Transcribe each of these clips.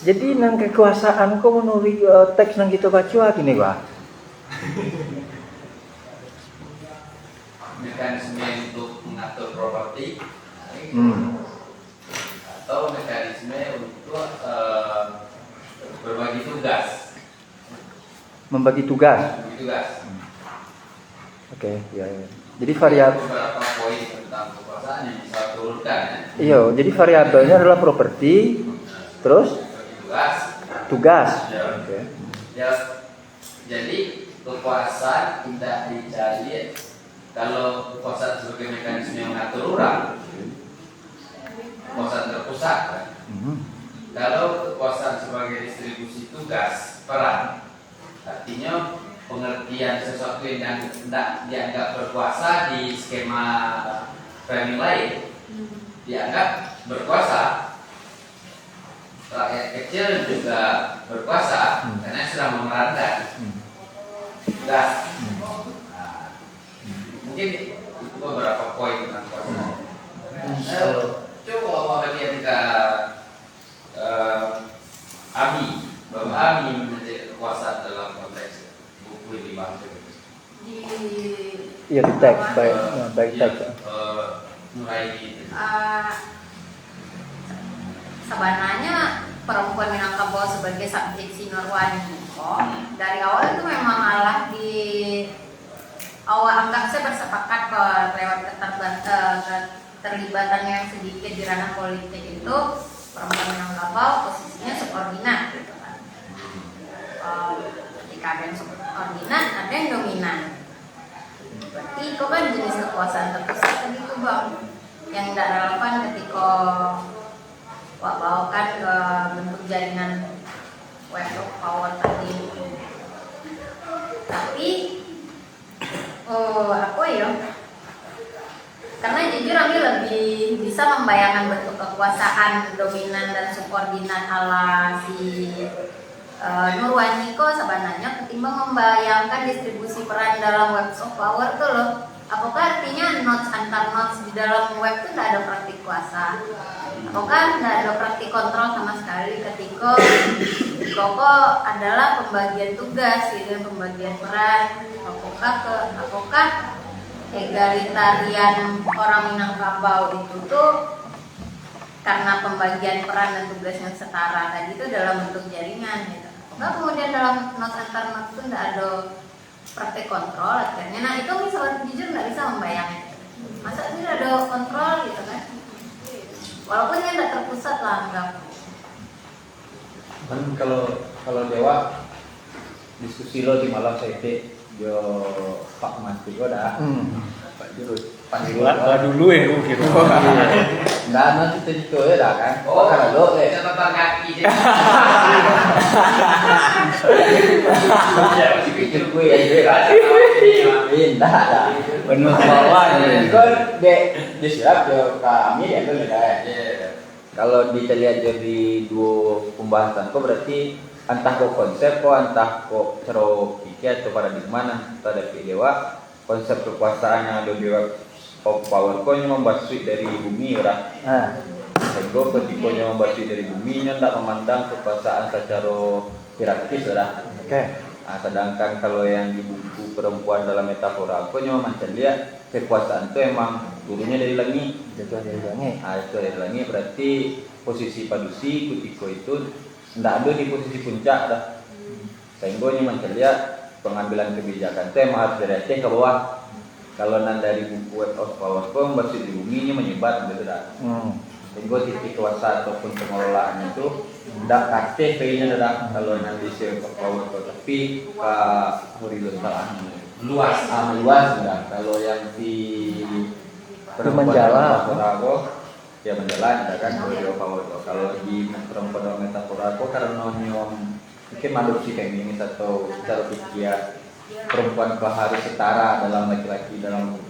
Jadi nang kekuasaan kok menurut teks nang kita baca gini Pak. Mekanisme untuk mengatur properti atau mekanisme untuk berbagi tugas. Membagi tugas. Oke, ya. Jadi variabel beberapa poin tentang kekuasaan yang bisa turunkan ya. Iya, jadi variabelnya adalah properti, terus tugas. Ya. Oke. Ya, jadi kekuasaan tidak dicari kalau kekuasaan sebagai mekanisme yang mengatur orang, kekuasaan terpusat kan? Kalau kekuasaan sebagai distribusi tugas peran, artinya pengertian sesuatu yang tidak dianggap berkuasa di skema framing lain dianggap berkuasa. Rakyat kecil juga berkuasa karena sudah memerankan tugas. Nah, mungkin itu beberapa poin tentang kuasa. Coba bagian ke Ami, bahwa Ami menjadi kekuasaan dalam konteks buku ini bang. Iya di teks, baik teks. Mulai di sebenarnya perempuan Minangkabau sebagai subjek sinorwani dari awal itu memang malah di awal anggap saya bersepakat lewat keterlibatan yang sedikit di ranah politik itu perempuan Minangkabau posisinya subordinat gitu kan. Ketika ada yang subordinat ada yang dominan. Berarti itu kan jenis kekuasaan terpusat tadi itu bang yang tidak relevan ketika bawakan ke bentuk jaringan web of power tadi. Tapi apa ya? Karena jujur kami lebih bisa membayangkan bentuk kekuasaan dominan dan subordinat ala si Nurwaniko sebenarnya ketimbang membayangkan distribusi peran dalam web of power tuh loh. Apakah artinya nodes antar nodes di dalam web itu tidak ada praktik kuasa? Apakah tidak ada praktik kontrol sama sekali ketika pokok adalah pembagian tugas, gitu, pembagian peran? Apakah egalitarian orang Minangkabau itu tuh karena pembagian peran dan tugas yang setara tadi itu dalam bentuk jaringan gitu. Apakah kemudian dalam nodes antar nodes itu tidak ada praktek kontrol akhirnya? Nah itu misalnya jujur nggak bisa membayangkan masa tidak ada kontrol gitu kan, walaupun dia tidak terpusat lah anggap. Kan kalau Dewa diskusi lo di malam saya yo Pak Mas juga dah Pak Jurus dulu ya gitu. Nah nanti cerita ya dah kan. Oh kalau lo catatan kaki. masih pikir gue ya pindah dah. Benar bawah Kan dia siap yo kami ya kan ya. Kalau kita lihat dari dua pembahasan kok berarti entah kok konsep kok entah kok cara pikir atau paradigma entah dari Dewa konsep kekuasaan yang ada di web of power kok membasuh dari bumi orang. Sehingga ketika membasuh dari bumi tidak memandang kekuasaan secara hierarkis orang. Oke. Nah, sedangkan kalau yang di buku perempuan dalam metafora aku macam lihat kekuasaan itu emang turunnya dari langit. Jatuh dari langit. Nah, itu dari langit berarti posisi padusi kutiko itu tidak ada di posisi puncak dah. Sehingga macam lihat pengambilan kebijakan itu emang harus dari atas ke bawah. Kalau nan dari buku web of power kok membasuh di bumi menyebar gitu dah. Sehingga titik kuasa ataupun pengelolaan itu tidak aktif kayaknya dah. Kalau nanti si web of power tapi ke horizontal luas sudah. Kalau yang di menjalan ya menjalan kan kalau di perempuan metafora aku karena mungkin adopsi kayak gini atau cara pikir perempuan harus setara dalam laki-laki dalam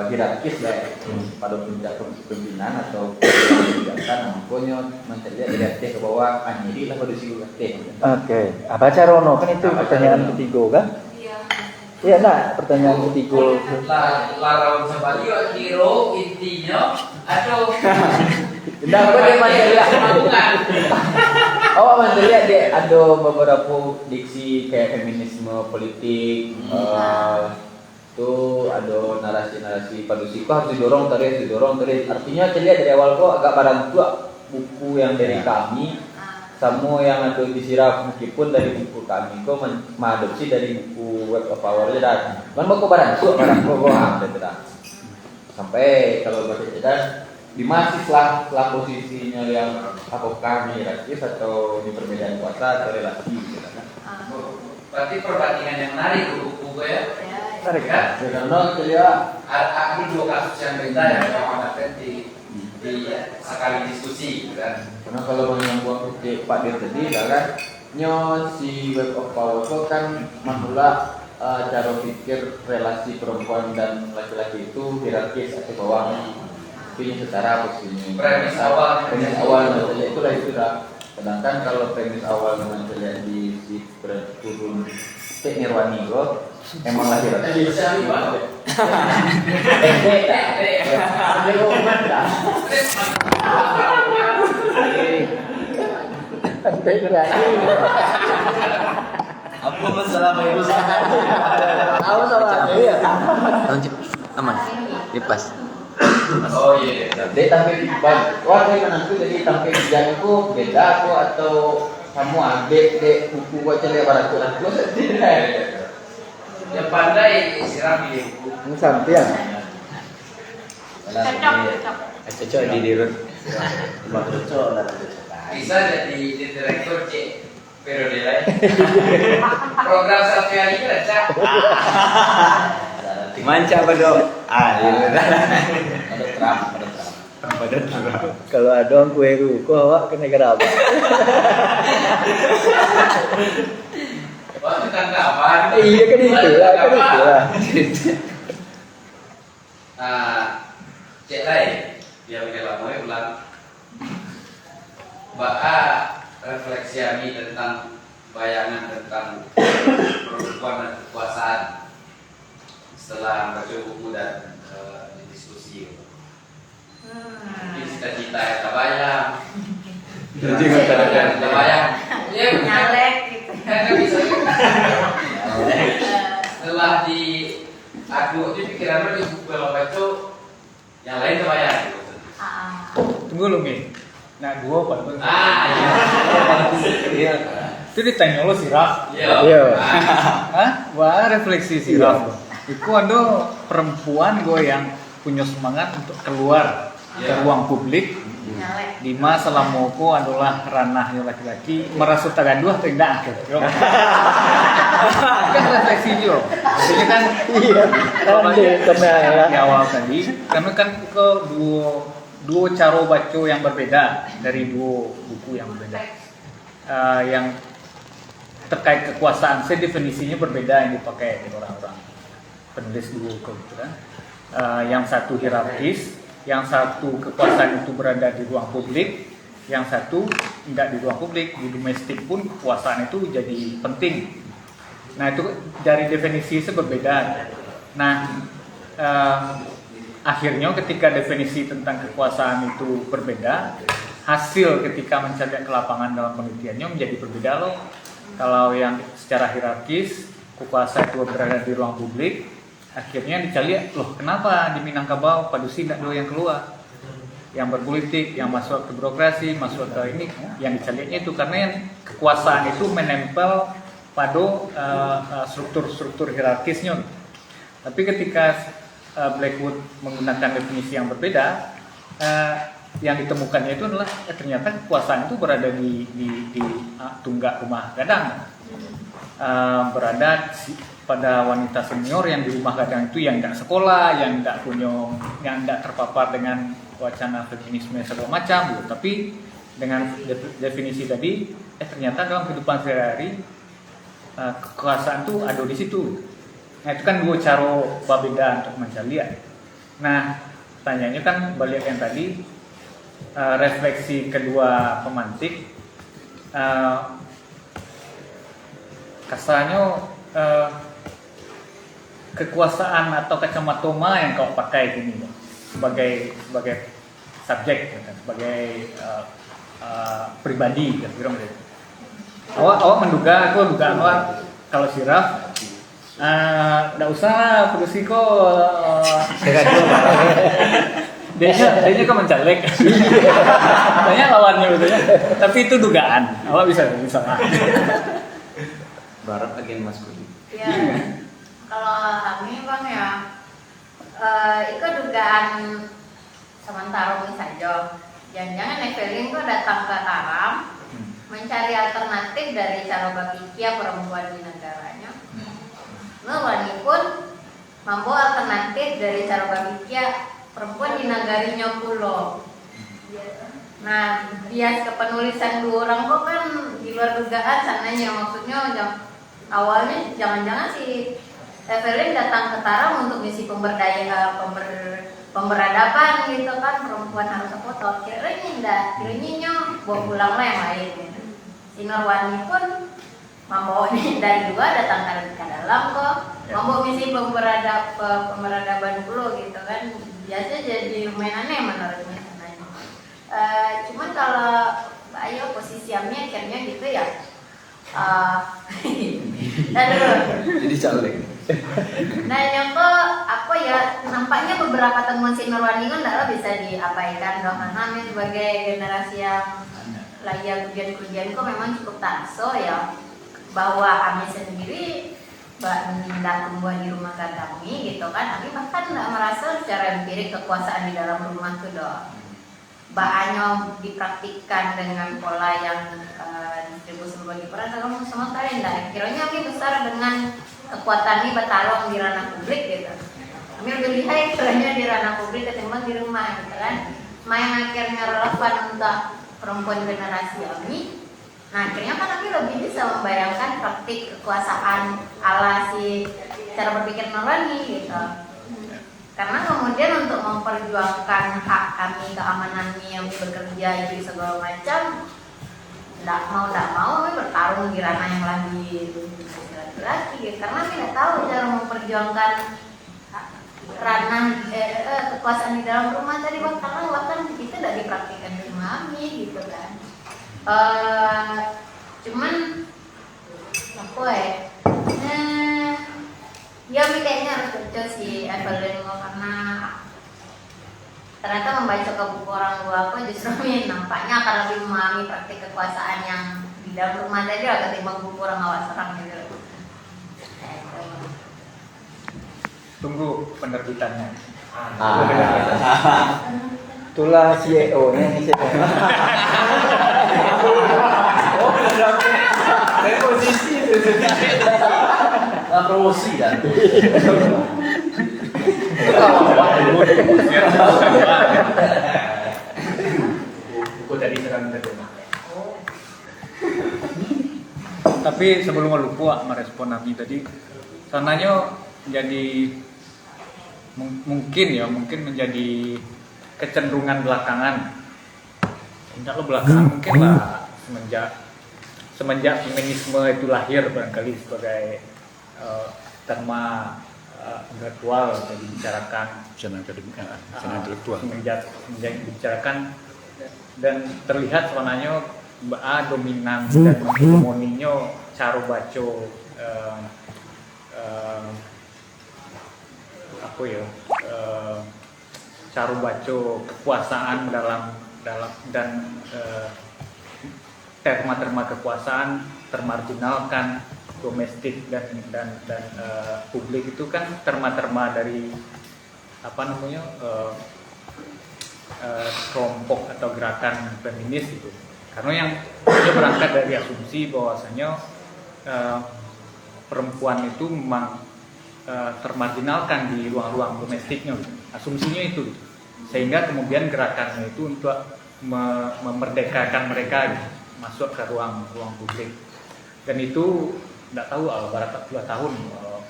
hierarkis ya pada puncak kepemimpinan atau kebijakan makanya mencari dari ke bawah anjiri lah pada situ Oke. Baca Rono kan itu pertanyaan ketiga kan? Iya nak pertanyaan ketiga. Larang sebalik hero intinya atau Enggak, kok dia masih lihat. Oh, masih lihat deh ada beberapa diksi kayak feminisme politik, tuh ada narasi-narasi padusi kok harus didorong terus. Artinya saya lihat dari awal kok agak barang tua buku yang dari kami sama yang ada disirap meskipun dari buku kami kok mengadopsi dari buku Web of Power aja dan mau kok barang kok sampai kalau baca dan di masih setelah posisinya yang apakah hierarkis atau di perbedaan kuasa atau relasi gitu kan. Berarti perbandingan yang menarik buku gue ya. Tarik Ya. karena dia Ada dua kasus yang beda yang kita di sekali diskusi gitu kan. karena kalau yang gua kutip Pak Dir tadi kan si Web of Power itu kan manula cara pikir relasi perempuan dan laki-laki itu hierarkis atau bawah. Tapi secara posisinya Premis awal saja itu sudah. Sedangkan kalau premis awal memang terlihat di si turun Cek Nirwani lo emang lahir. Apa masalah virus? Tahu sama dia. Aman, dipas. Oh iya. Dia tampil wah saya menantu jadi tampil bijak itu beda aku atau kamu dek buku baca lebar aku Yang pandai siram di buku. sampean. Cocok di dirut. Bisa jadi direktur C periode lain. Program satu hari ini ada. Manca dok. Ada kalau ada orang kue ruko awak kena gerabah. Wah, tentang kapan? Iya kan itu lah. Cek lain, dia pakai lama ulang. Refleksi kami tentang bayangan tentang perempuan dan kekuasaan setelah baca buku dan diskusi. Mungkin cita-cita yang tak bayang. Tak bayang. Iya, Nyalek gitu. kan bisa. Setelah di aku itu pikiran di buku kalau baca yang lain tak bayang. Tunggu lu Mi. Nah dua pak. Iya. Itu ditanya lo sirap. Iya. Hah? Wah refleksi sirap. Itu ada perempuan gue yang punya semangat untuk keluar ke ruang publik. Nyalek. Di masa lamoku adalah ranahnya laki-laki merasa tergaduh atau tidak kan refleksi juga maksudnya kan di awal tadi karena kan ke dua cara baca yang berbeda dari dua buku yang berbeda yang terkait kekuasaan saya definisinya berbeda yang dipakai oleh orang-orang penulis dua buku gitu kan yang satu hierarkis, yang satu kekuasaan itu berada di ruang publik, yang satu tidak di ruang publik, di domestik pun kekuasaan itu jadi penting. Nah itu dari definisi itu berbeda. Nah akhirnya ketika definisi tentang kekuasaan itu berbeda, hasil ketika mencari ke lapangan dalam penelitiannya menjadi berbeda loh. Kalau yang secara hierarkis kekuasaan itu berada di ruang publik, akhirnya dicari loh kenapa di Minangkabau padusi tidak ada yang keluar, yang berpolitik, yang masuk ke birokrasi, masuk ke ini, yang dicarinya itu karena yang kekuasaan itu menempel pada struktur-struktur hierarkisnya. Tapi ketika Blackwood menggunakan definisi yang berbeda, yang ditemukannya itu adalah ternyata kekuasaan itu berada di tunggak rumah gadang, berada pada wanita senior yang di rumah gadang itu yang tidak sekolah, yang tidak terpapar dengan wacana feminisme segala macam, gitu. Tapi dengan definisi tadi, ternyata dalam kehidupan sehari-hari kekuasaan itu ada di situ. Nah itu kan dua cara berbeda untuk mencari. Nah tanyanya kan balik yang tadi, refleksi kedua pemantik, kasarnya kekuasaan atau kacamata yang kau pakai gini sebagai subjek, gitu, sebagai pribadi, kira-kira begitu. Awak menduga, aku dugaan awak kalau siraf, nggak usah lah, produksi kok. Dia kan mencalek, tanya lawannya gitu ya. Tapi itu dugaan, awak bisa salah. Barat agen Mas Budi. Ya, kalau kami bang ya, itu dugaan sementara saja. Jangan-jangan Evelyn kok datang ke Taram mencari alternatif dari cara berpikir perempuan di negaranya. Nurwani pun mampu alternatif dari cara berpikir perempuan di negarinya pulau. Nah, bias kepenulisan dua orang kok kan di luar dugaan sananya. Maksudnya awalnya jangan-jangan si Evelyn datang ke Taram untuk misi pemberadaban gitu kan, perempuan harus foto. Kiranya enggak, kiranya bawa pulang lah yang lain gitu. Si Nurwani pun membawa dari dua datang ke dalam kok, membawa misi pemberadaban dulu gitu kan. Biasa jadi lumayan aneh menurutnya sebenarnya. Cuman kalau Mbak Ayu posisi Ami akhirnya gitu ya. Jadi caleg. Nah nyoko apa ya, nampaknya beberapa temuan si Nurwani kan tidak bisa diabaikan dong, karena kami sebagai generasi yang layak ujian kok memang cukup takso ya, bahwa kami sendiri menindak tumbuh di rumah kami gitu kan. Kami bahkan tidak merasa secara empirik kekuasaan di dalam rumah itu dong. Bahannya dipraktikkan dengan pola yang distribusi bagi peran kamu sama sekali enggak. Kiranya kami besar dengan kekuatan ini bertarung di ranah publik gitu. Kami lebih lihat kiranya di ranah publik ketimbang di rumah gitu kan. Yang akhirnya relevan untuk perempuan generasi kami. Nah akhirnya kan kami lebih bisa membayangkan praktik kekuasaan ala si cara berpikir Nurwani gitu. Karena kemudian untuk memperjuangkan hak kami, keamanan kami yang bekerja itu segala macam, tidak mau kami bertarung di ranah yang lebih laki-laki gitu. Karena kami tidak tahu cara memperjuangkan ranah kekuasaan di dalam rumah tadi bang, karena bahkan kita tidak dipraktikkan di rumah kami gitu kan. Cuman apa ya mi kayaknya harus baca si Evelyn karena ternyata membaca ke buku orang tua aku justru mi nampaknya akan lebih memahami praktik kekuasaan yang di dalam rumah tadi agak timbang buku orang awal serang gitu. Tunggu penerbitannya. Itulah CEO-nya ini CEO. Oh, saya posisi itu. Promosi kan. Buku tadi sedang terjemah. Tapi sebelum lupa merespon Nabi tadi, sananya jadi mungkin menjadi kecenderungan belakangan. Tidak lo belakangan mungkin lah semenjak feminisme itu lahir barangkali sebagai terma intelektual yang dibicarakan semenjak dibicarakan dan terlihat sebenarnya dominan dan hegemoninya cara baca cara baca kekuasaan dalam dan terma-terma kekuasaan termarginalkan, domestik dan publik itu kan terma-terma dari kelompok atau gerakan feminis itu. Karena yang dia berangkat dari asumsi bahwasanya perempuan itu memang termarginalkan di ruang-ruang domestiknya, asumsinya itu, sehingga kemudian gerakannya itu untuk memerdekakan mereka masuk ke ruang publik. Dan itu tidak tahu barat 2 tahun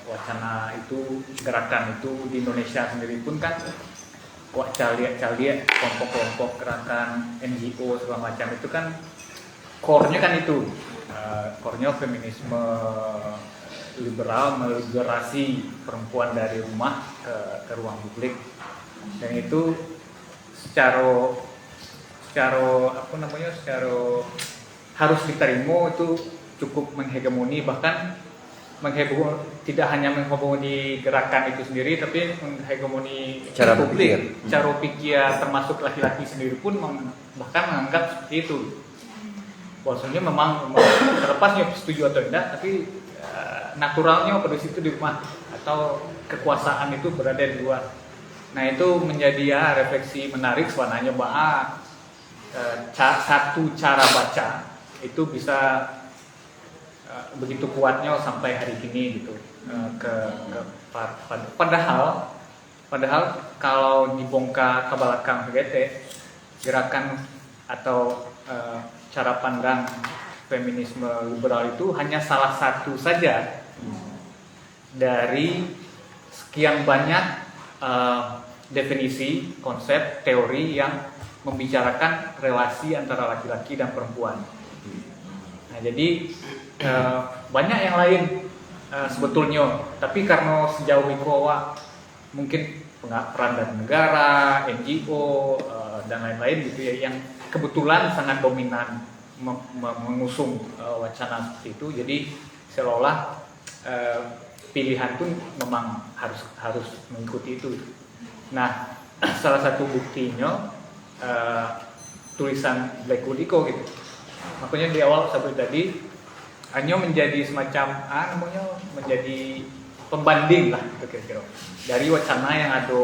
wacana itu, gerakan itu di Indonesia sendiri pun kan caliak kelompok-kelompok gerakan NGO segala macam itu kan core-nya kan itu core-nya feminisme liberal, meliberasi perempuan dari rumah ke ruang publik. Dan itu secara secara harus diterima itu cukup menghegemoni, bahkan tidak hanya menghegemoni gerakan itu sendiri, tapi menghegemoni Cara publik, cara pikir termasuk laki-laki sendiri pun bahkan menganggap seperti itu. Bahwasanya memang terlepasnya setuju atau tidak, tapi naturalnya pada situ di rumah atau kekuasaan itu berada di luar. Nah itu menjadi refleksi menarik sebenarnya bahwa satu cara baca itu bisa begitu kuatnya sampai hari ini gitu. Padahal kalau dibongkar ke belakang begitu, gerakan atau cara pandang feminisme liberal itu hanya salah satu saja dari sekian banyak definisi, konsep, teori yang membicarakan relasi antara laki-laki dan perempuan. Nah, jadi banyak yang lain sebetulnya, tapi karena sejauh itu mungkin peran dari negara, NGO dan lain-lain gitu ya, yang kebetulan sangat dominan mengusung wacana seperti itu. Jadi seolah-olah pilihan pun memang harus mengikuti itu. Nah, salah satu buktinya tulisan Blackwood Iko gitu. Makanya di awal seperti tadi hanya menjadi semacam menjadi pembanding lah kira-kira dari wacana yang ada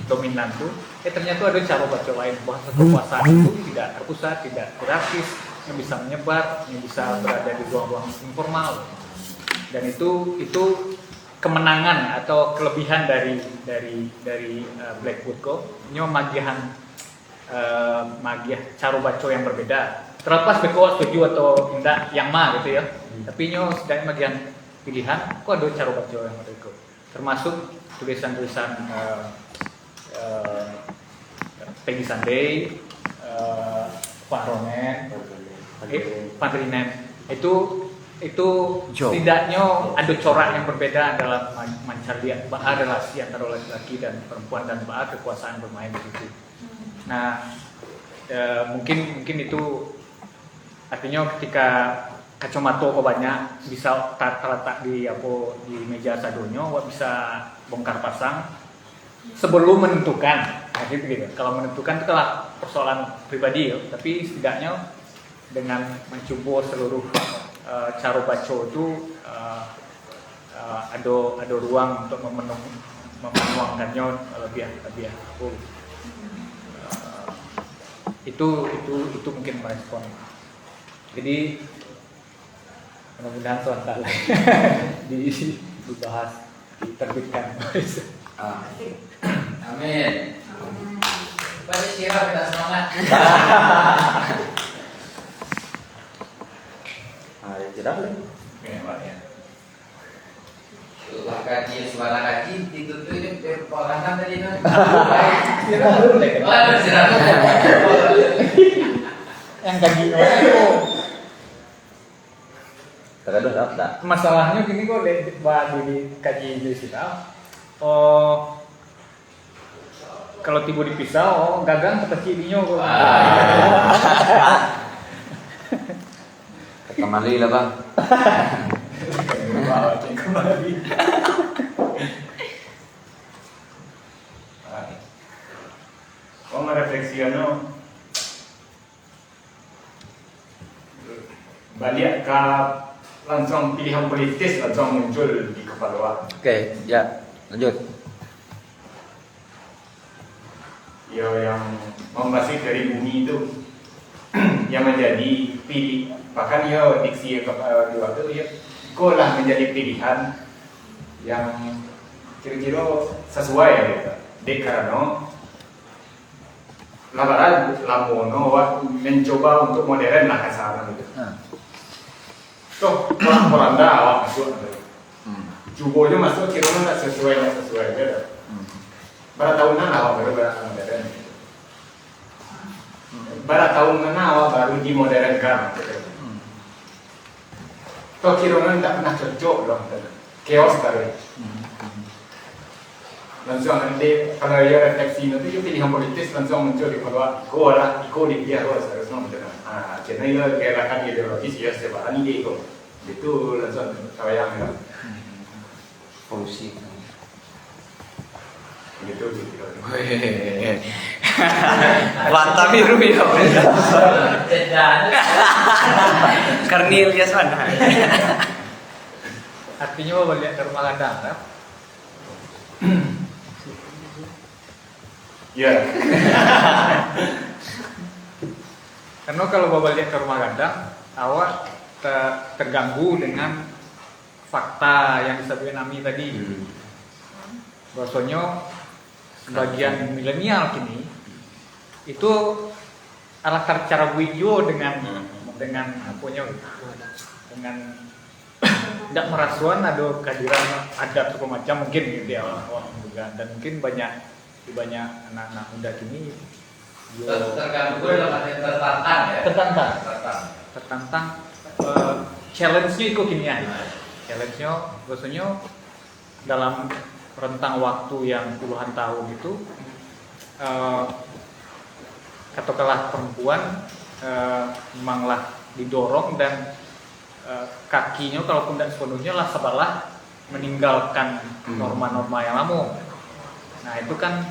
dominan tuh, ternyata ada cara baca lain bahwa kekuasaan itu tidak terpusat, tidak hierarkis, yang bisa menyebar, yang bisa berada di ruang-ruang informal, dan itu kemenangan atau kelebihan dari Blackwood kok, magiah cara baca yang berbeda. Terlepas beko setuju atau tidak yang gitu ya, tapi sedang bagian pilihan kok ada cara baca yang berbeda, termasuk tulisan-tulisan Peggy Sunday, Pak Ronen, Pak Rinen, itu setidaknya ada corak yang berbeda dalam mencari bahas relasi antara laki-laki dan perempuan dan bahas kekuasaan bermain di situ. Nah, mungkin itu artinya ketika kacamata kok banyak bisa terletak di meja sadonya, bisa bongkar pasang sebelum menentukan. Nah, gitu. Kalau menentukan itu adalah persoalan pribadi ya, tapi setidaknya dengan mencoba seluruh cara baca itu ada ruang untuk memenuhkannya lebih aku. Itu mungkin merespon. Jadi mudah-mudahan suatu kali dibahas, diterbitkan. Amin. Pada siapa kita semangat? Tidak boleh. Suara kaji, itu perorangan tadi kan. Yang kaji itu Terkadang apa? masalahnya gini kok di kaji di kita. Kalau tiba dipisah, gagang kecilnya kok. Kembali lah bang. Kembali. Kok merefleksikannya balik ke langsung pilihan politis langsung muncul di kepala. Oke, ya lanjut. Ya, yang membahas dari bumi itu yang menjadi pilih, bahkan ya diksi di waktu ya kok lah menjadi pilihan yang kira-kira sesuai ya gitu. Dek karena labaran lamono mencoba untuk modern lah kasarnya gitu. Tuh poranda awak masuk. Jubonya masuk kira-kira tak sesuai gitu. Berapa tahunan awak baru modern. Berapa tahunan awak baru di modernkan. Tuh kira-kira tak pernah cocok loh. Chaos tadi. langsung nanti kalau dia refleksi nanti dia pilihan politis langsung muncul di bahwa iko di dia seharusnya macam karena itu gerakan ideologis ya sebarang ini iko itu langsung kayak ya Fungsi. gitu gitu. Mata biru ya. Cedan. Cornelius mana? Artinya bawa balik ke rumah gadang, kan? Ya. Karena kalau bawa balik ke rumah gadang, awak terganggu dengan fakta yang disebutkan Ami tadi. Bahwasanya sebagian milenial kini itu ala cara video dengan apanya dengan tidak merasuan ada kehadiran adat atau macam mungkin gitu ya orang juga dan mungkin banyak anak-anak muda kini Terganggu dalam arti tertantang ya. tertantang challenge-nya itu kini ya. Challenge-nya biasanya dalam rentang waktu yang puluhan tahun itu katakanlah perempuan memanglah didorong dan kakinya kalaupun tidak sepenuhnya lah sebalah meninggalkan norma-norma yang lama. Nah itu kan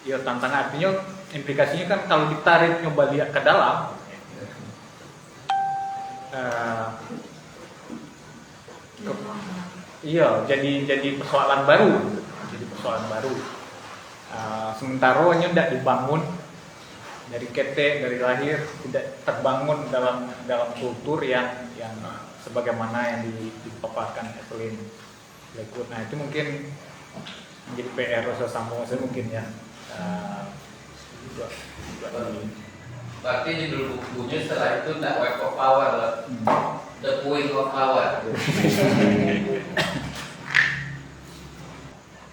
ya tantangan artinya implikasinya kan kalau ditarik nyoba lihat ke dalam iya jadi persoalan baru sementara hanya tidak dibangun dari ketek dari lahir tidak terbangun dalam kultur yang sebagaimana yang dipaparkan Evelyn Blackwood. Nah itu mungkin menjadi PR rasa sama saya mungkin ya Berarti judul bukunya setelah itu tidak Web of Power lah. The Point of Power.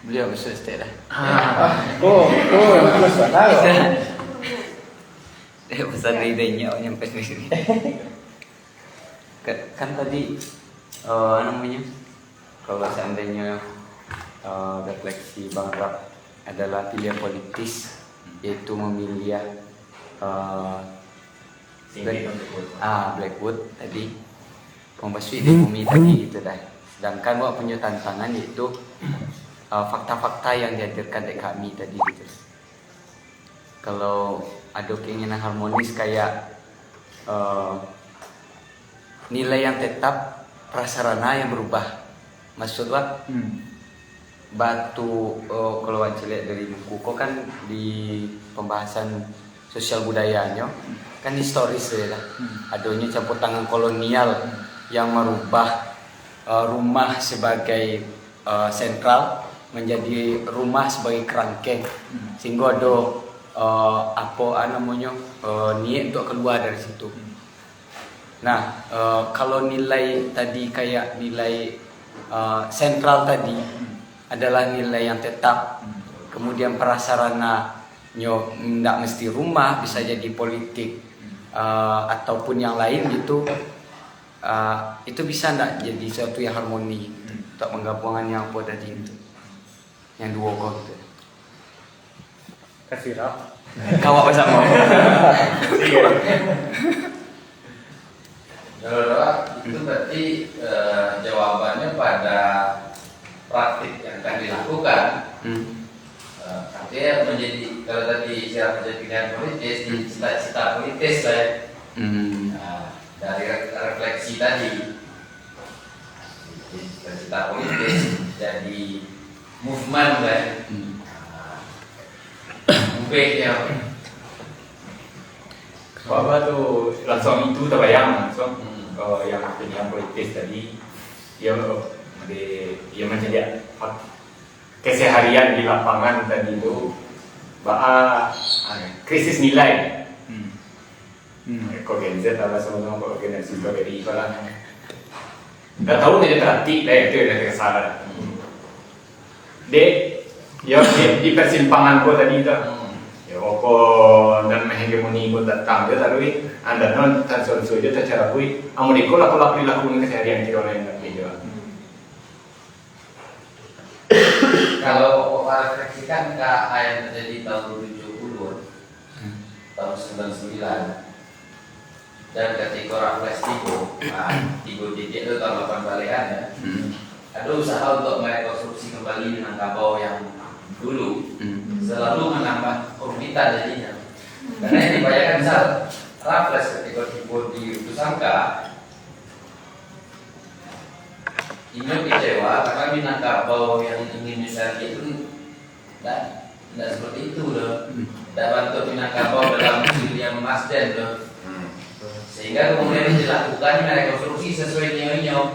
Beliau besar state dah. Terus tahu. Besar idenya nyampe di sini. Kan tadi namanya kalau seandainya refleksi Bang Rap adalah pilihan politis yaitu memilih Blackwood tadi membahas ekonomi tadi gitu dah. Sedangkan wak punya tantangan yaitu fakta-fakta yang dihadirkan dari kami tadi gitu. Kalau ada keinginan harmonis kayak nilai yang tetap, prasarana yang berubah. Maksud wak batu kalau wak lihat dari buku kok kan di pembahasan sosial budayanya kan historis ya lah. Adanya campur tangan kolonial yang merubah rumah sebagai sentral menjadi rumah sebagai kerangkeng sehingga ada niat untuk keluar dari situ. Nah kalau nilai tadi kayak nilai sentral tadi adalah nilai yang tetap, kemudian prasarana tidak mesti rumah, bisa jadi politik ataupun yang lain gitu. Itu bisa tidak jadi suatu yang harmoni untuk menggabungkan yang apa tadi itu, yang dua kau gitu. kasih rap Kawak bersama. Kalau itu berarti jawabannya pada praktik yang akan dilakukan. Artinya menjadi kalau tadi siapa menjadi pilihan politis, cita-cita politis lah ya. Dari refleksi tadi, cita-cita politis jadi movement lah ya. Baiknya bahwa tuh langsung itu terbayang langsung yang pilihan politis tadi dia menjadi keseharian di lapangan tadi itu bahwa krisis nilai Gen Z apa semua organisasi dari kalau nggak tahu dia terhati lah itu yang kesalahan di persimpangan kau tadi itu Opo dan hegemoni pun datang dia tapi anda non transfer dia cara kui amudiko laku perilaku keseharian kita orang yang tidak kalau refleksikan ke yang terjadi tahun 70, tahun 99, dan ketika orang flash tiga titik itu tahun 8 balikan ya, ada usaha untuk merekonstruksi kembali Minangkabau yang dulu, selalu menambah kerumitan jadinya. Karena yang dibayangkan misal Raffles ketika di Tersangka ini kecewa karena Minangkabau yang ingin misalnya itu tidak seperti itu loh, tidak bantu Minangkabau dalam William Masden loh, sehingga kemudian dilakukan rekonstruksi sesuai nilainya.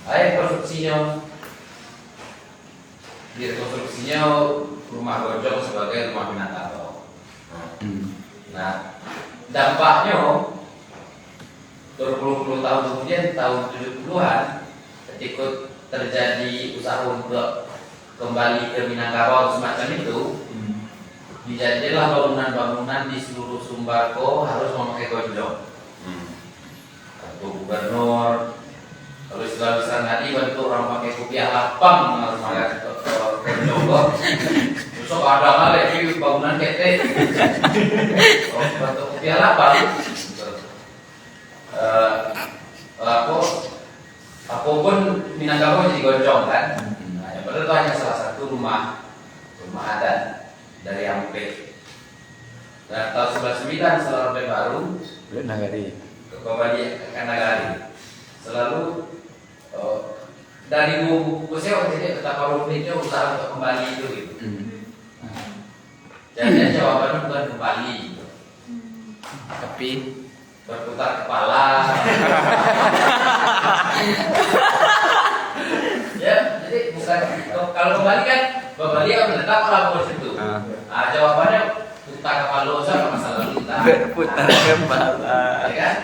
Konstruksinya direkonstruksinya rumah Gojong sebagai rumah Minangkabau. Nah, dampaknya berpuluh-puluh tahun kemudian, tahun 70-an, ketika terjadi usaha untuk kembali ke Minangkabau semacam itu, dijadilah bangunan-bangunan di seluruh Sumbarko harus memakai Gojong. Untuk gubernur, kalau istilah besar tadi waktu orang pakai kopiah lapang harus pakai Gojong. Besok ada lagi bangunan ketek, untuk kopiah lapang. Apapun Minangkabau jadi Gojong kan. Nah, yang benar itu hanya salah satu rumah adat dari Ampek. Dan tahun 99 setelah Orde Baru kembali ke Nagari. Selalu dari buku saya jadi betapa rumitnya usaha untuk kembali itu gitu. Jadi jawabannya bukan kembali gitu. Tapi Berputar kepala. Ya, jadi bukan kalau kembali kan Bali yang menetap lapor situ. Jawabannya putar kepala usah masa lalu kita. berputar kepala. Ya kan?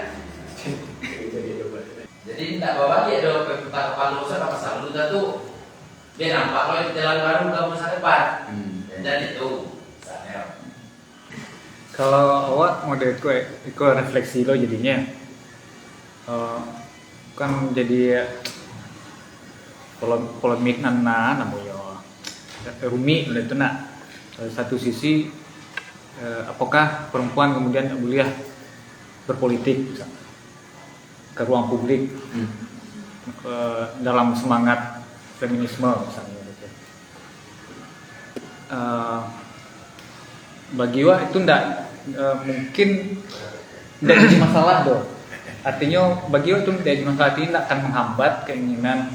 Jadi tidak bawa dia ada putar kepala usah masa lalu kita tuh dia nampak kalau jalan baru ke masa depan. Dan itu misalnya. Kalau awak mau ikut refleksi lo jadinya kan jadi polemik namanya rumit lah itu nak. Satu sisi apakah perempuan kemudian tak boleh berpolitik misalnya, ke ruang publik dalam semangat feminisme misalnya gitu. Bagi Wak itu mungkin tidak jadi masalah doh. Artinya bagi Wak itu tidak jadi masalah, tidak akan menghambat keinginan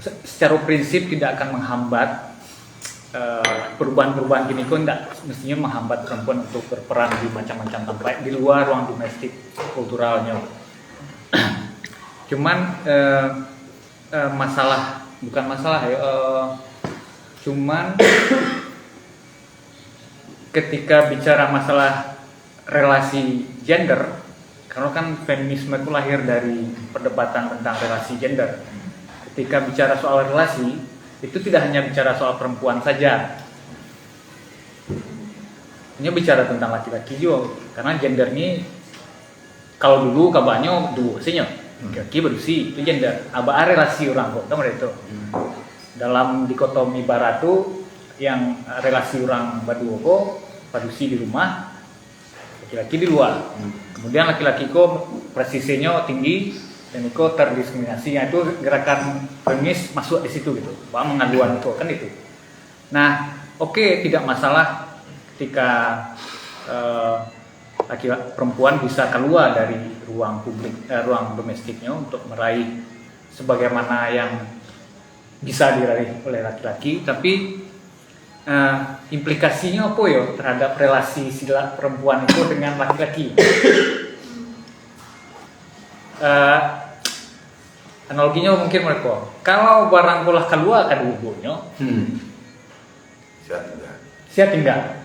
secara prinsip tidak akan menghambat perubahan-perubahan gini kok tidak mestinya menghambat perempuan untuk berperan di macam-macam tempat di luar ruang domestik kulturalnya. Cuman bukan masalah ya. Cuman ketika bicara masalah relasi gender, karena kan feminisme itu lahir dari perdebatan tentang relasi gender. Ketika bicara soal relasi, itu tidak hanya bicara soal perempuan saja. Ini bicara tentang laki-laki juga, karena gender ini kalau dulu kabarnya dua sihnya, laki berusi itu gender. Aba relasi orang kok, tahu itu. Dalam dikotomi barat tuh yang relasi orang berdua kok padusi di rumah, laki-laki di luar. Kemudian laki-laki kok presisinya tinggi dan itu terdiskriminasinya, itu gerakan feminis masuk di situ gitu. Pak mengaduan itu kan itu. Nah, oke, tidak masalah ketika perempuan bisa keluar dari ruang publik, ruang domestiknya untuk meraih sebagaimana yang bisa diraih oleh laki-laki, tapi implikasinya apa ya terhadap relasi sila perempuan itu dengan laki-laki? Analoginya mungkin mereka kalau barang pola keluar kan hubungnya siap tinggal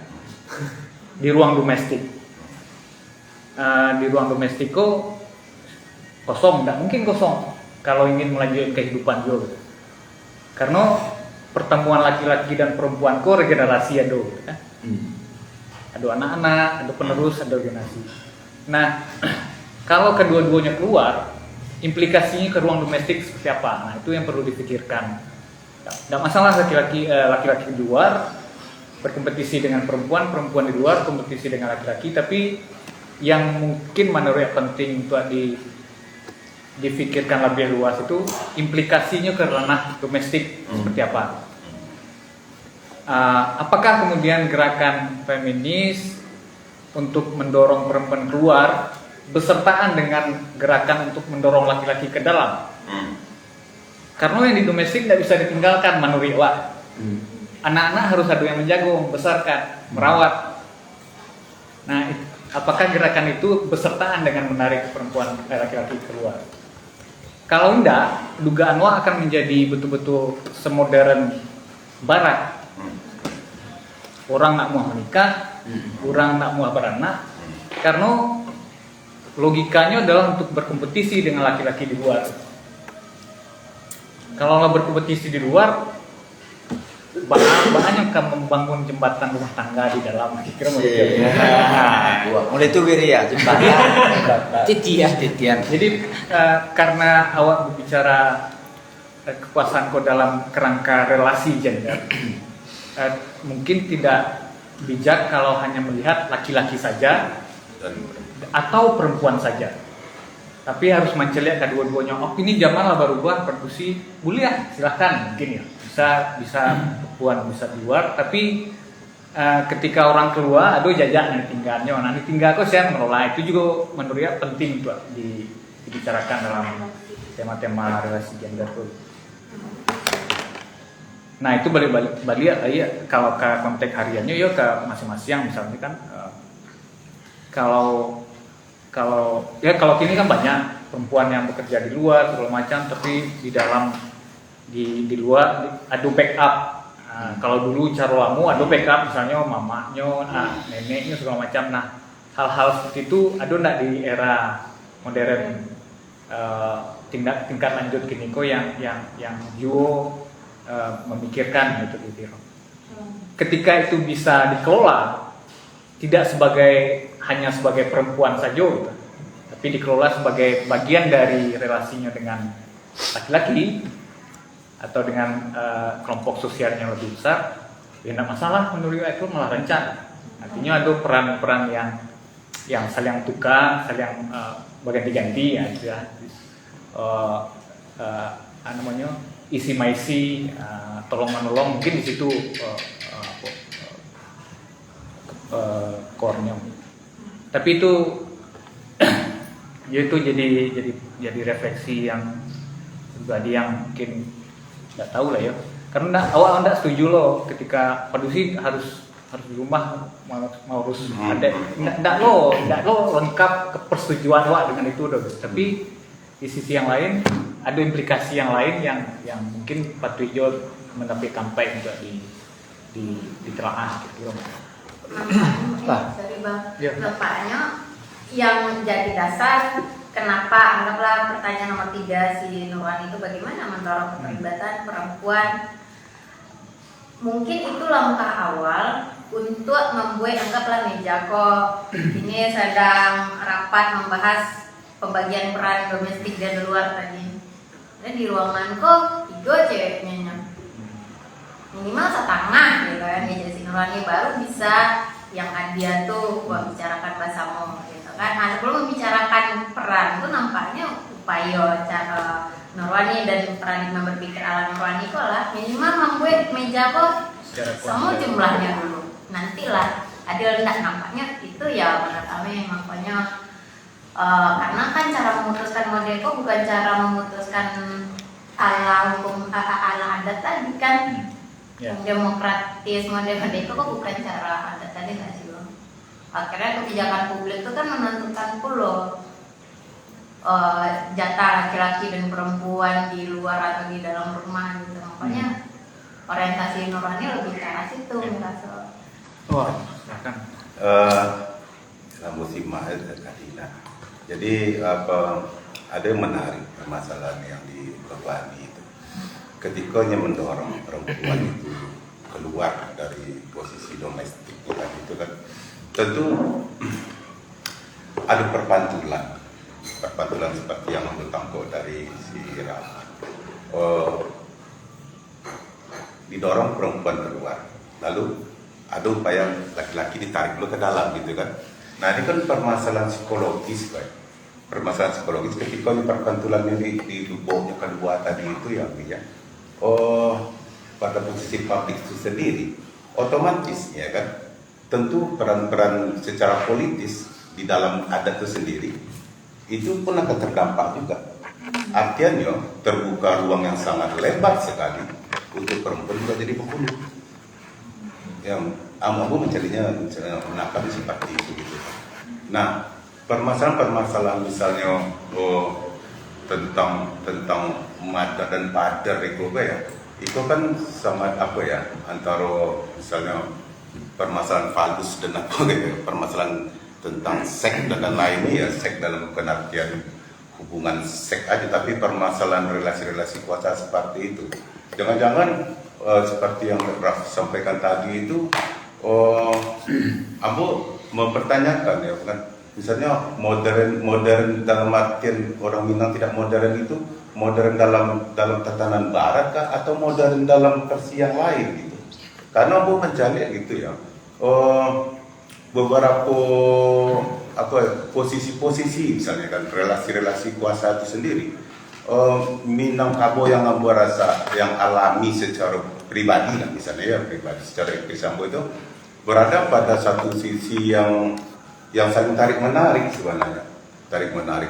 di ruang domestik. Di ruang domestik kok kosong, tidak mungkin kosong kalau ingin melanjutkan kehidupan juga. Karena pertemuan laki-laki dan perempuan kok regenerasi ada, kan? Ada anak-anak, ada penerus, ada generasi. Nah, kalau kedua-duanya keluar, implikasinya ke ruang domestik seperti apa. Nah, itu yang perlu dipikirkan. Tidak masalah laki-laki di luar berkompetisi dengan perempuan, perempuan di luar kompetisi dengan laki-laki, tapi yang mungkin menurut penting untuk difikirkan lebih luas itu implikasinya ke ranah domestik seperti apa. Apakah kemudian gerakan feminis untuk mendorong perempuan keluar bersertaan dengan gerakan untuk mendorong laki-laki ke dalam? Karena yang di domestik tidak bisa ditinggalkan menurut Wak. Anak-anak harus ada yang menjaga, membesarkan, merawat. Nah, apakah gerakan itu bersertaan dengan menarik perempuan laki-laki keluar? Kalau enggak, dugaan Wak akan menjadi betul-betul semodern Barat. Orang nak mau menikah, orang nak mau beranak, karena logikanya adalah untuk berkompetisi dengan laki-laki di luar. Kalau nggak berkompetisi di luar, banyak kan membangun jembatan rumah tangga di dalam. Kira Mulai itu beri ya jembatan. Titian. Jadi karena awak berbicara kekuasaan kau dalam kerangka relasi gender, mungkin tidak bijak kalau hanya melihat laki-laki saja atau perempuan saja. Tapi harus menceliak kedua-duanya. Oh, ini zaman lah berubah, produksi boleh ya, silahkan mungkin ya. Bisa perempuan bisa di luar, tapi ketika orang keluar, aduh jajak nih tinggalnya, nanti tinggal kok saya mengelola. Itu juga menurut saya penting tuh dibicarakan dalam tema-tema relasi gender tuh. Nah itu balik ya, kalau ke konteks hariannya ya ke masing-masing misalnya kan kalau kini kan banyak perempuan yang bekerja di luar segala macam, tapi di dalam di luar ada backup. Kalau dulu cara lamu ada backup misalnya mamanya, neneknya segala macam. Nah hal-hal seperti itu ada enggak di era modern tingkat lanjut kini kok yang memikirkan gitu. Ketika itu bisa dikelola tidak hanya sebagai perempuan saja gitu, tapi dikelola sebagai bagian dari relasinya dengan laki-laki atau dengan kelompok sosial yang lebih besar, ya tidak masalah menurut itu malah rencana. Artinya ada peran-peran yang saling tukar, saling berganti-ganti ya, gitu ya. Namanya isi maisi, tolong menolong mungkin di situ core-nya. Tapi itu ya itu jadi refleksi yang pribadi yang mungkin nggak tahu lah ya. Karena awal nggak setuju loh ketika produksi harus di rumah mau urus ada nggak lo lengkap persetujuan awak dengan itu loh. Tapi di sisi yang lain ada implikasi yang lain yang mungkin patut juga mendapat sampai juga ditelaah gitu. Dari Bang, nampaknya yang jadi dasar kenapa anggaplah pertanyaan nomor 3 si Nurwan itu bagaimana mendorong keterlibatan perempuan, mungkin itu langkah awal untuk membuat anggaplah meja kok ini sedang rapat membahas pembagian peran domestik dan luar tadi. Dan di ruangan kok 3 ceweknya minimal setengah gitu kan, meja si Nurwani baru bisa yang Adia tuh buat bicarakan bahasamu gitu kan. Nah sebelum membicarakan peran itu nampaknya upaya cara Nurwani dan paradigma berpikir ala Nurwani itu lah minimal membuat meja kok semua jumlahnya dulu, nantilah adil enggak nampaknya itu ya menurut kami makanya karena kan cara memutuskan model kok bukan cara memutuskan ala hukum ala adat tadi kan. Demokratis model itu kok bukan cara adat tadi nggak sih Bang? Akhirnya kebijakan publik itu kan menentukan pula jatah laki-laki dan perempuan di luar atau di dalam rumah gitu. Makanya orientasi Nurwani lebih ke arah situ merasa. Wah, silakan. Selamat simak Kadina. Jadi ada yang menarik permasalahan yang diperluani itu. Ketikanya mendorong perempuan itu keluar dari posisi domestik itu kan tentu ada perpantulan perpantulan seperti yang bertangkut dari si Rahman. Didorong perempuan keluar, lalu ada upaya laki-laki ditarik dulu ke dalam gitu kan. Nah ini kan permasalahan psikologis, Pak. Permasalahan psikologis ketika perpantulannya di lubuknya kedua tadi itu ya, pada posisi publik itu sendiri, otomatis ya kan, tentu peran-peran secara politis di dalam adat itu sendiri itu pun akan terdampak juga. Artinya terbuka ruang yang sangat lebar sekali untuk perempuan juga jadi pembunuh. Yang aku mencarinya menangkap seperti itu gitu. Nah, permasalahan misalnya tentang mada dan padar itu kan sangat antara misalnya permasalahan falus dan permasalahan tentang seks dan lainnya, ya seks dalam pengertian hubungan seks aja, tapi permasalahan relasi-relasi kuasa seperti itu. Jangan-jangan seperti yang Prof sampaikan tadi itu, Ambo mempertanyakan ya kan, misalnya modern dalam artian orang Minang tidak modern itu modern dalam tatanan Barat kah atau modern dalam versi yang lain gitu? Karena Ambo mencari gitu ya, beberapa posisi-posisi misalnya kan relasi-relasi kuasa itu sendiri. Minangkabau yang Ambo rasa yang alami secara pribadi lah misalnya ya pribadi secara Ambo itu berada pada satu sisi yang saling tarik menarik sebenarnya, tarik menarik.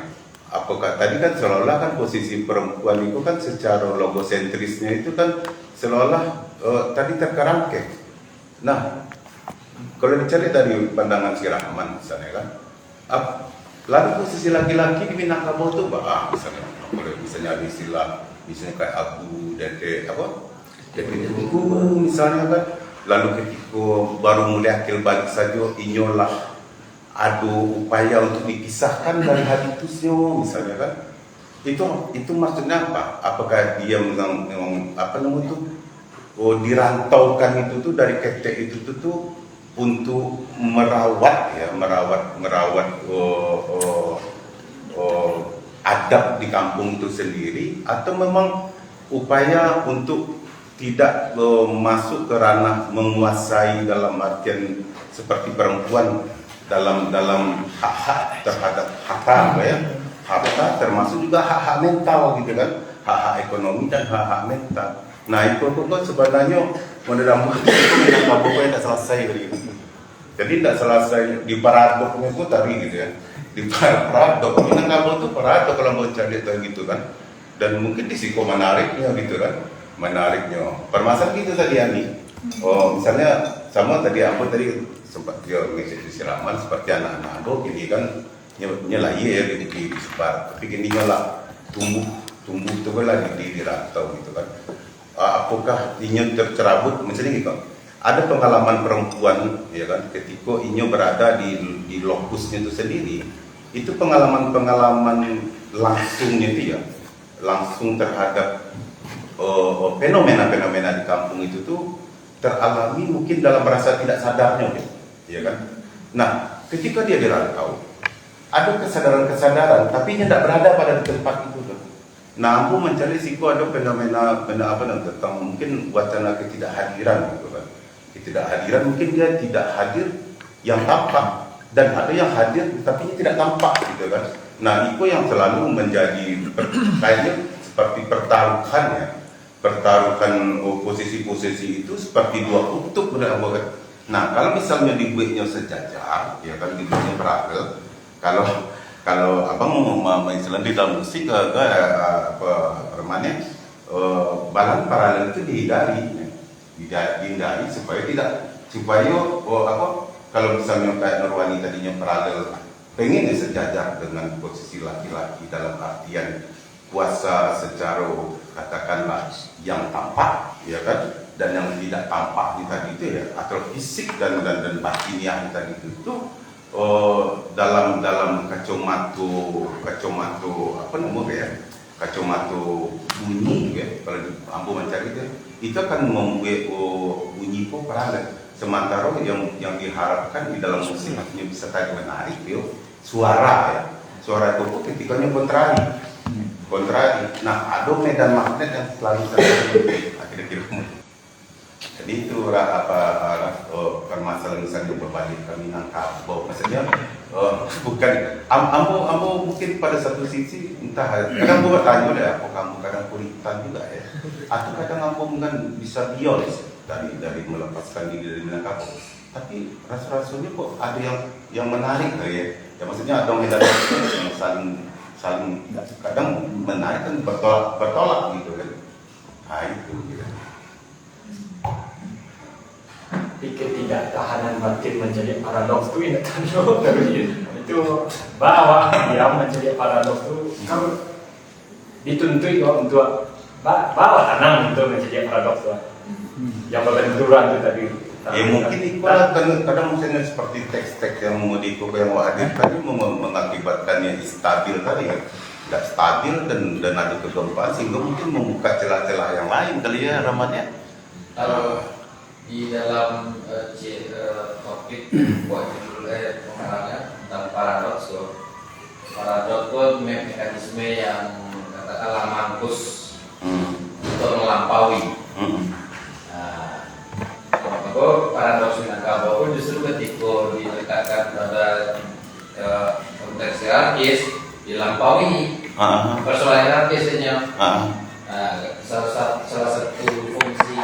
Apakah tadi kan seolah-olah kan posisi perempuan itu kan secara logosentrisnya itu kan seolah tadi terkerangkeng. Nah, kalau dicari dari pandangan si Rahman misalnya kan, lalu posisi laki-laki di Minangkabau itu misalnya ada istilah misalnya kayak abu, dede tunggu misalnya kan, lalu ketika baru mulai akil balik saja inyolah ada upaya untuk dipisahkan dari habitusnya misalnya kan, itu maksudnya apa? Apakah dia memang dirantaukan itu tuh dari ketek itu tuh untuk merawat adab di kampung itu sendiri, atau memang upaya untuk tidak masuk ke ranah menguasai dalam artian seperti perempuan dalam hak-hak terhadap harta ya, harta termasuk juga hak-hak mental gitu kan, hak-hak ekonomi dan hak-hak mental. Nah itu sebenarnya menurut Minangkabau tidak selesai dari itu. Jadi tidak selesai di paradoknya itu tadi gitu ya. Di paradok Minangkabau itu paradok kalau mau cari gitu kan. Dan mungkin di siko menariknya gitu kan. Menariknya. Permasalahan gitu tadi Ani. Misalnya sama tadi Ambo tadi sempat dia mengisi siraman seperti anak-anak Ambo gini kan nyelai ya di sebar. Tapi gini lah tumbuh itu lah di rantau gitu kan. Apakah inyo tercerabut misalnya gitu, ada pengalaman perempuan ya kan ketika inyo berada di lokusnya itu sendiri, itu pengalaman langsungnya itu ya, langsung terhadap fenomena-fenomena di kampung itu tuh teralami mungkin dalam rasa tidak sadarnya ya kan. Nah ketika dia dirantau ada kesadaran tapi dia tidak berada pada tempat itu tuh. Nah, aku mencari siku ada fenomena tentang mungkin wacana ketidakhadiran gitu kan. Ketidakhadiran mungkin dia tidak hadir yang tampak dan ada yang hadir tapi tidak tampak gitu kan. Nah, itu yang selalu menjadi kayaknya seperti pertaruhan posisi-posisi itu seperti dua kutub benar kan. Nah, kalau misalnya dibuatnya sejajar ya kan dibuatnya paralel, kalau abang mau istilah di dalam musik balan paralel itu dihindari supaya kalau misalnya kayak Nurwani tadinya paralel pengen sejajar dengan posisi laki-laki dalam artian kuasa secara katakanlah yang tampak ya kan, dan yang tidak tampak tadi itu ya atau fisik dan batiniah tadi itu dalam kacamata kacamata bunyi ya, kalau Ambo mencari itu akan membuat bunyi itu paralel. Sementara yang diharapkan di dalam musik artinya bisa tadi menarik suara ya, suara itu ketikanya kontrari. Nah, ada medan magnet yang selalu terjadi akhir-akhir. Jadi itu permasalahan misalnya berbalik ke Minangkabau, maksudnya bukan ambo mungkin pada satu sisi entah kadang gue bertanya deh apa kamu kadang kuritan juga ya, atau kadang ambo kan bisa biolis dari melepaskan diri dari Minangkabau, tapi rasa-rasanya kok ada yang menarik ya maksudnya ada medan yang saling kadang menarik kan bertolak gitu kan, nah itu gitu. Ketidaktahanan batin menjadi paradoks itu itu bahwa dia menjadi paradoks itu kan dituntui untuk bahwa tenang untuk menjadi paradoks yang berbenturan itu tadi. Ya mungkin itu kadang misalnya seperti teks-teks yang mau yang hadir tadi mengakibatkan yang stabil tadi kan, tidak stabil dan ada kegempaan sehingga mungkin membuka celah-celah yang lain kali ya Rahmat ya. Di dalam topik buat pengarangnya tentang paradoks itu mekanisme yang katakanlah mampus untuk melampaui. Paradoks Minangkabau justru ketika dilekatkan pada konteks hierarkis dilampaui persoalan hierarkisnya. Salah satu fungsi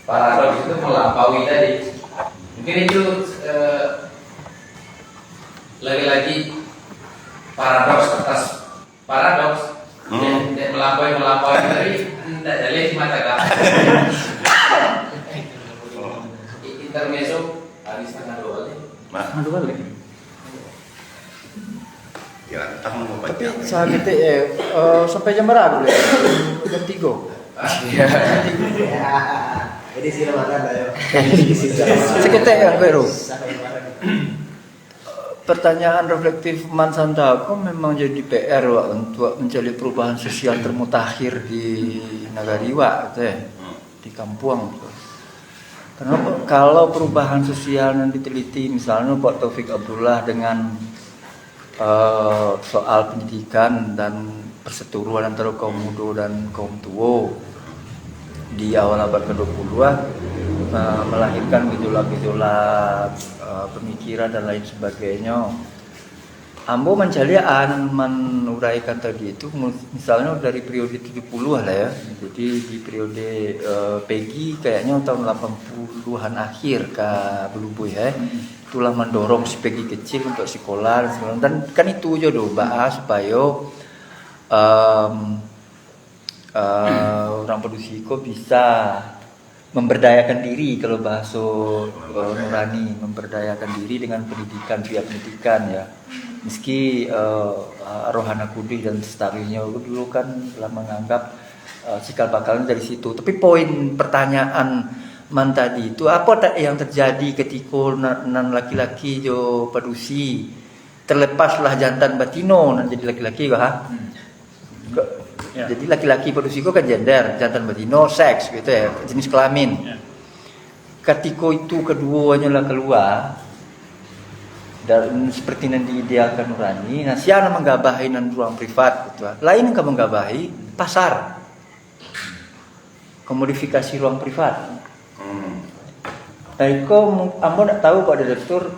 paradoks itu melampaui tadi. Mungkin itu lagi-lagi paradoks atas paradoks yang melampaui tadi tidak jadi mata kak. Intermezzo habis tengah dua balik. Ya, entah mau baca. Tapi saya gitu sampai jam berapa? Jam 3. Jadi sila makan tayo. Seketek kan Pero. Pertanyaan reflektif Man Santako memang jadi PR Wak, untuk mencari perubahan sosial termutakhir di Nagariwa gitu ya, di kampung. Karena kalau perubahan sosial yang diteliti misalnya Pak Taufik Abdullah dengan soal pendidikan dan perseteruan antara kaum muda dan kaum tua di awal abad ke-20 melahirkan gejolak-gejolak pemikiran dan lain sebagainya. Ambo mencalian menuraikan tadi itu misalnya dari periode 70-an lah ya. Jadi di periode Peggy kayaknya tahun 80-an akhir ke Belubuy ya. Itulah mendorong si Peggy kecil untuk sekolah dan kan itu aja doh bahas supaya orang Padusiko bisa memberdayakan diri, kalau bahasa Nurani, memberdayakan diri dengan pendidikan via pendidikan ya. Meski Rohana Kudus dan Lestarinya dulu kan telah menganggap cikal bakalnya dari situ. Tapi poin pertanyaan Man tadi itu apa yang terjadi ketika nan laki-laki jo padusi terlepaslah jantan batino nan jadi laki-laki kah? Ya. Jadi laki-laki padusi kan gender, jantan batino seks gitu ya, jenis kelamin. Ya. Ketika itu keduanya lah keluar dan seperti yang diidealkan Nurani, nah siapa menggabahi nan ruang privat gitu. Lain yang menggabahi pasar. Komodifikasi ruang privat. Taiko ambo nak tahu Pak Direktur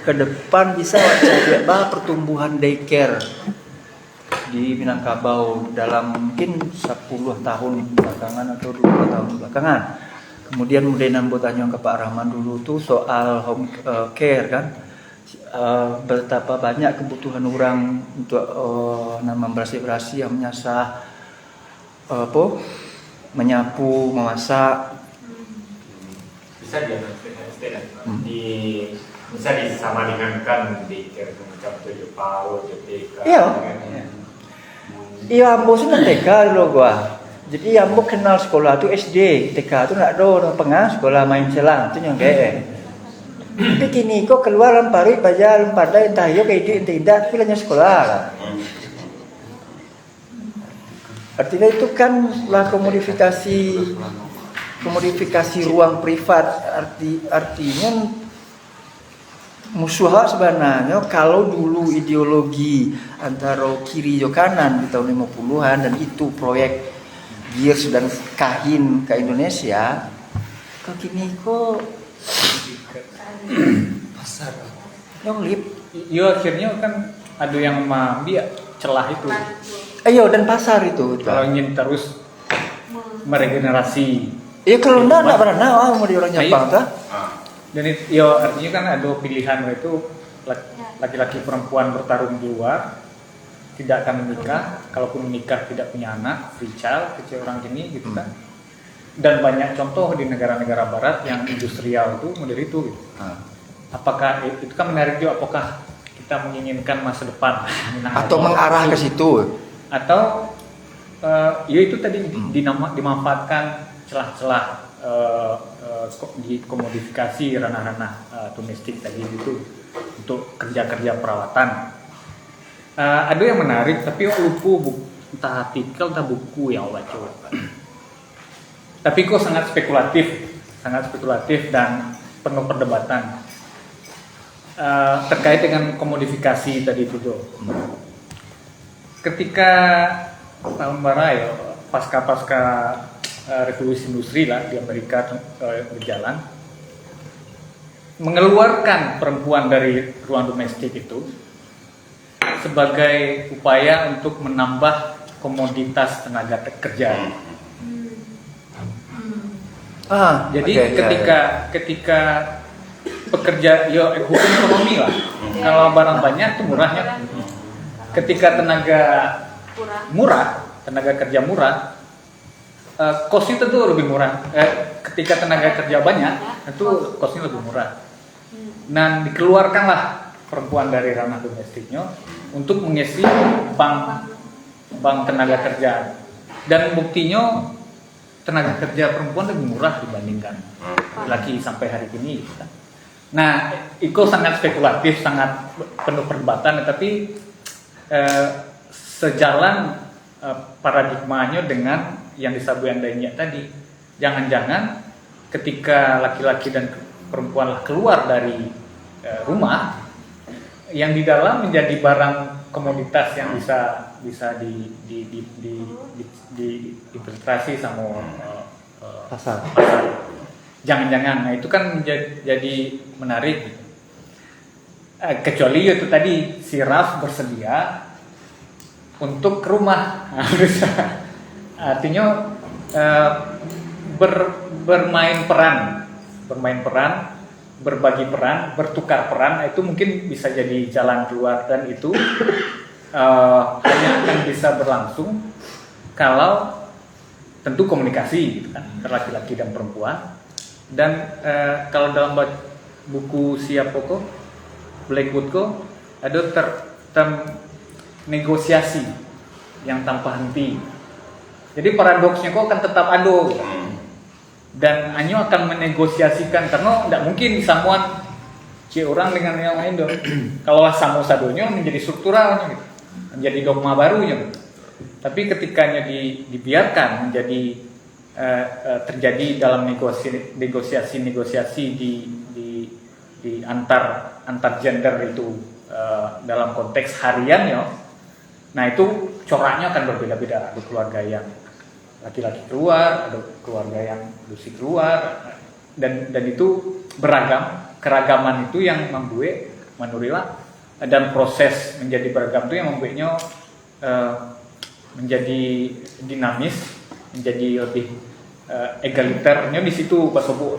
ke depan bisa cari pertumbuhan daycare di Minangkabau dalam mungkin 10 tahun belakangan atau 20 tahun belakangan. Kemudian mudahan tanya ke Pak Rahman dulu tuh soal home care kan, betapa banyak kebutuhan orang untuk membersih-bersih yang menyasar menyapu, memasak. Bisa bisa disamalingankan di macam tujuh PAUD, TK. Iya, ambo sudah TK dulu gua. Jadi ambo kenal sekolah tu SD, TK tu nak do pengah sekolah main selang tu yang kayak. Tapi kini kok keluar lampari baja lampada entah yo kayak tidak tapi hanya sekolah lah. Artinya itu kan lah komodifikasi ruang privat, artinya musuh sebenarnya kalau dulu ideologi antara kiri yo kanan di tahun 50-an dan itu proyek Gears dan Kahin ke Indonesia, kok kini kok pasar yang lip. Yo akhirnya kan ada yang mengambil celah itu. Ayo dan pasar itu. Kalau ingin terus meregenerasi. Iya kalau enggak pernah mau di orang Jepang tuh. Dan itu, yo artinya kan ada pilihan itu laki-laki perempuan bertarung di luar, tidak akan menikah, kalaupun menikah tidak punya anak, free child, kecil orang gini gitu kan. Dan banyak contoh di negara-negara barat yang industrial itu model itu gitu. Apakah itu kan menarik juga, apakah kita menginginkan masa depan atau mengarah ke situ atau ya itu tadi dimanfaatkan celah-celah dikomodifikasi ranah-ranah domestik tadi gitu untuk kerja-kerja perawatan. Ada yang menarik tapi lupa entah artikel entah buku yang baca. Tapi kok sangat spekulatif dan penuh perdebatan terkait dengan komodifikasi tadi itu tuh. Ketika tahun ya pasca revolusi industri lah di Amerika berjalan, mengeluarkan perempuan dari ruang domestik itu sebagai upaya untuk menambah komoditas tenaga kerja. Jadi ketika pekerja hukum ekonomi lah, kalau barang banyak itu murahnya. Ketika tenaga kerja murah, kosnya tentu lebih murah. Ketika tenaga kerja banyak, itu kosnya lebih murah. Nah, dikeluarkanlah perempuan dari ranah domestiknya untuk mengisi bank tenaga kerja. Dan buktinya tenaga kerja perempuan lebih murah dibandingkan laki sampai hari ini. Nah, itu sangat spekulatif, sangat penuh perdebatan, tapi sejalan paradigmanya dengan yang disampaikan Danya tadi. Jangan-jangan ketika laki-laki dan perempuan keluar dari rumah, yang di dalam menjadi barang komoditas yang bisa diinvestasi sama pasar. Jangan-jangan, nah itu kan jadi menarik. Kecuali itu tadi si Raf bersedia untuk ke rumah, artinya bermain peran, berbagi peran, bertukar peran, itu mungkin bisa jadi jalan keluar. Dan itu hanya akan bisa berlangsung kalau tentu komunikasi gitu kan, antara laki-laki dan perempuan. Dan kalau dalam buku siapa kok Blackwood kok ada term negosiasi yang tanpa henti. Jadi paradoksnya kok akan tetap ada, dan Anyo akan menegosiasikan karena tidak mungkin samuan orang dengan yang lain dong. Kalau samu sadonya menjadi strukturalnya gitu, menjadi dogma barunya. Tapi ketikanya dibiarkan menjadi terjadi dalam negosiasi di antar gender itu dalam konteks hariannya. Nah itu coraknya akan berbeda-beda. Ada keluarga yang laki-laki keluar, ada keluarga yang lusi keluar, dan itu beragam. Keragaman itu yang membuat menurutlah, dan proses menjadi beragam itu yang membuatnya menjadi dinamis, menjadi lebih egaliternya di situ Pak Sobo.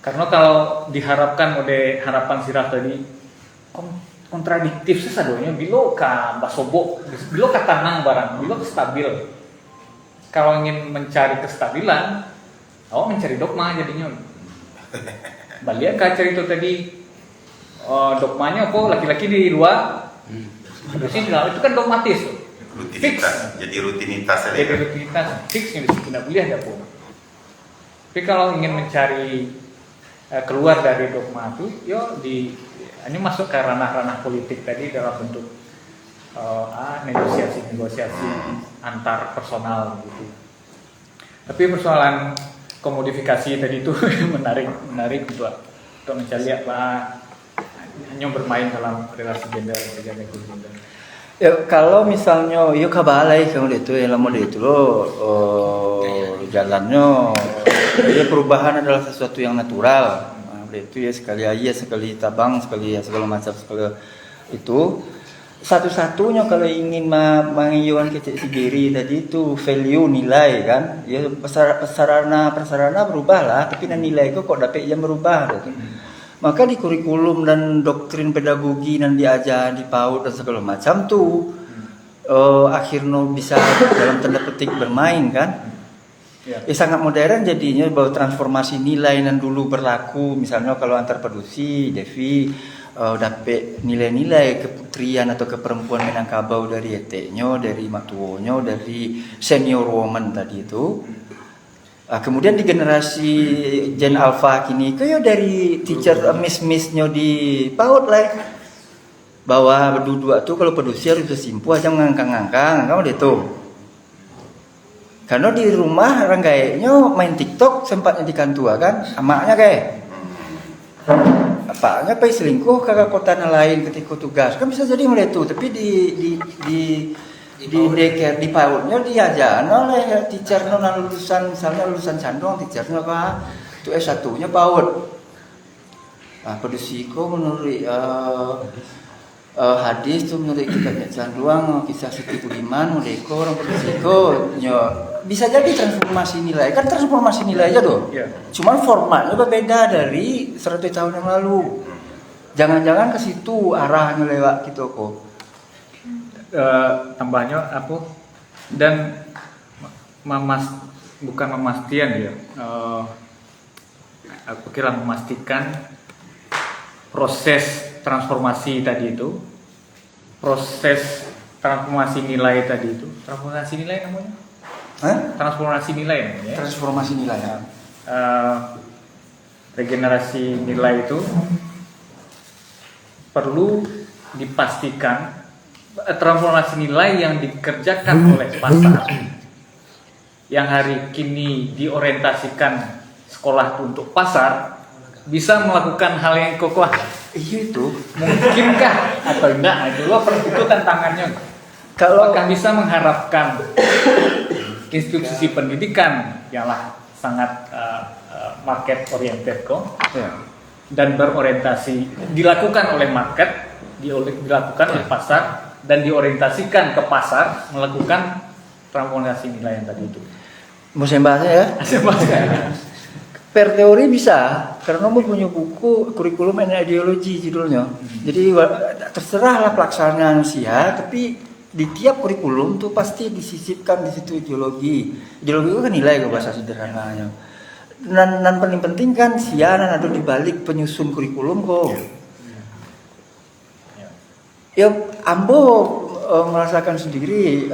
Karena kalau diharapkan oleh harapan Siraf tadi kontradiktif sesadonya bilo ka basobo, bilo ka tanang barang, bilo stabil. Kalau ingin mencari kestabilan, mencari dogma jadinya. Balik ke cerita tadi, dogmanya kok laki-laki di luar, terusnya di dalam itu kan dogmatis. Rutinitas, jadi rutinitas saja. Jadi rutinitas fixnya tidak boleh ada pun. Tapi kalau ingin mencari keluar dari dogma itu, ini masuk ke ranah-ranah politik tadi dalam bentuk negosiasi antar personal gitu. Tapi persoalan komodifikasi tadi itu menarik untuk mencari apa nyong bermain dalam relasi gender dan gender. Ya, kalau misalnya yo kabalai kalau itu ya lama itu lo jalannya ya perubahan adalah sesuatu yang natural. Nah, itu ya sekali aja sekali tabang sekali ya segala macam sekali itu satu-satunya kalau ingin mengiuan kecil sendiri tadi itu value nilai kan ya prasarana berubah lah tapi nilai kok dapat yang berubah gitu. Maka di kurikulum dan doktrin pedagogi dan diajar di PAUD dan segala macam tuh akhirnya bisa dalam tanda petik bermain kan. Ya, sangat modern jadinya bahwa transformasi nilai yang dulu berlaku misalnya kalau antar padusi Devi dapat nilai-nilai keputrian atau keperempuan Minangkabau dari eteknya, dari matuonya, dari senior woman tadi itu. Kemudian di generasi Gen Alpha kini kayak dari teacher miss-missnya di PAUD lah bahwa berdua tuh kalau padusi harus bersimpu aja ngangkang-ngangkang kamu deh tuh karena di rumah orang kayaknya main TikTok sempatnya di kantua kan amaknya kayak apanya pai selingkuh kakak kota lain ketika tugas kan bisa jadi mulai tuh tapi di daycare di PAUD-nya diajar oleh teacher lulusan misalnya lulusan Sandong teachernya apa itu S1-nya PAUD. Pedusiko menurut hadis tuh menurut kitabnya Canduang kisah Siti Budiman mereka orang pedusiko bisa jadi transformasi nilai kan transformasi nilai aja tuh. Cuman formatnya berbeda dari 100 tahun yang lalu. Jangan-jangan ke situ arahnya lewat gitu kok. Tambahnya apa dan bukan memastian ya aku kira memastikan proses transformasi tadi itu proses transformasi nilai tadi itu transformasi nilai namanya transformasi nilai namanya transformasi nilai ya. Regenerasi nilai itu perlu dipastikan transformasi nilai yang dikerjakan oleh pasar yang hari kini diorientasikan sekolah untuk pasar bisa melakukan hal yang kokoh itu mungkinkah atau enggak itu tantangannya kalau akan bisa mengharapkan institusi pendidikan ialah sangat market oriented kok dan berorientasi dilakukan oleh market dilakukan oleh pasar dan diorientasikan ke pasar melakukan transformasi nilai yang tadi itu. Mau saya bahasnya ya? Per teori bisa, karena mau punya buku kurikulum and ideologi judulnya. Jadi terserahlah pelaksanaan sia, tapi di tiap kurikulum tuh pasti disisipkan di situ ideologi. Ideologi itu kan nilai ke bahasa sederhananya. Dan paling penting kan siaran ada di balik penyusun kurikulum kok. Ya, Ambo merasakan sendiri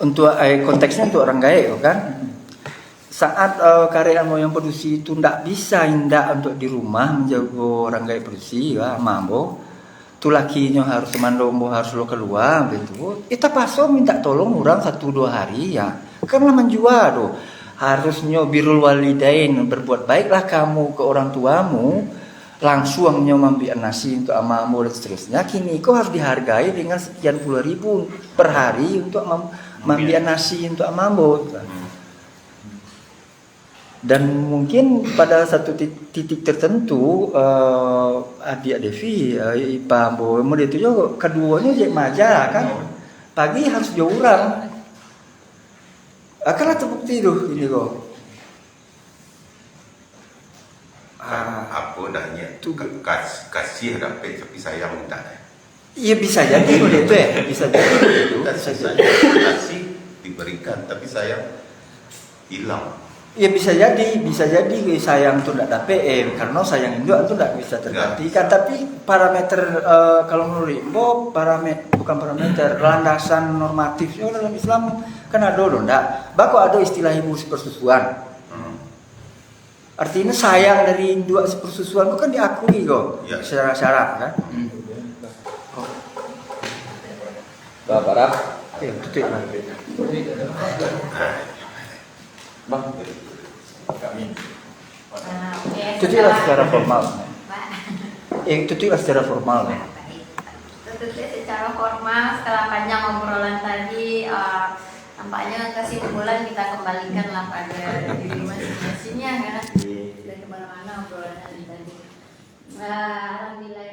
untuk konteksnya untuk orang gaek kan. Saat karya yang produksi itu tidak bisa indah untuk di rumah menjaga orang gaek produksi ya Ambo. Tu lakinya harus temandombo harus lo keluar gitu. Kita paso minta tolong orang 1-2 hari ya. Karena menjual tuh. Harusnya birrul walidain berbuat baiklah kamu ke orang tuamu. Langsung mengambil nasi untuk amamu dan seterusnya. Kini kau harus dihargai dengan sekian puluh ribu per hari untuk mengambil nasi untuk amamu. Dan mungkin pada satu titik tertentu adik Devi, Ipa Ambo, itu juga keduanya jadi maja kan. Pagi harus jauh orang. Akanlah terbukti tuh ini kok. Apa nanya kasih dapat tapi sayang minta Iya bisa jadi udah itu ya bisa jadi itu bisa jadi kasih diberikan tapi sayang hilang. Iya bisa jadi sayang tuh tidak dapat karena sayang itu tidak bisa tergantikan tapi parameter kalau menurut Imbo bukan parameter landasan normatifnya dalam Islam kan ada loh enggak bakal ada istilah ibu sepersusuan. Artinya sayang dari dua sepersusuan itu kan diakui kok ya. Secara syarat kan. Bapak Raf. Iya betul. Bang. Oke, Itu secara formal. Pak. Itu secara formal ya. Tentunya secara formal setelah panjang obrolan tadi, tampaknya kesimpulan kita kembalikan lah pada diri masing-masingnya ya. Sudah kemana-mana obrolan tadi. Alhamdulillah.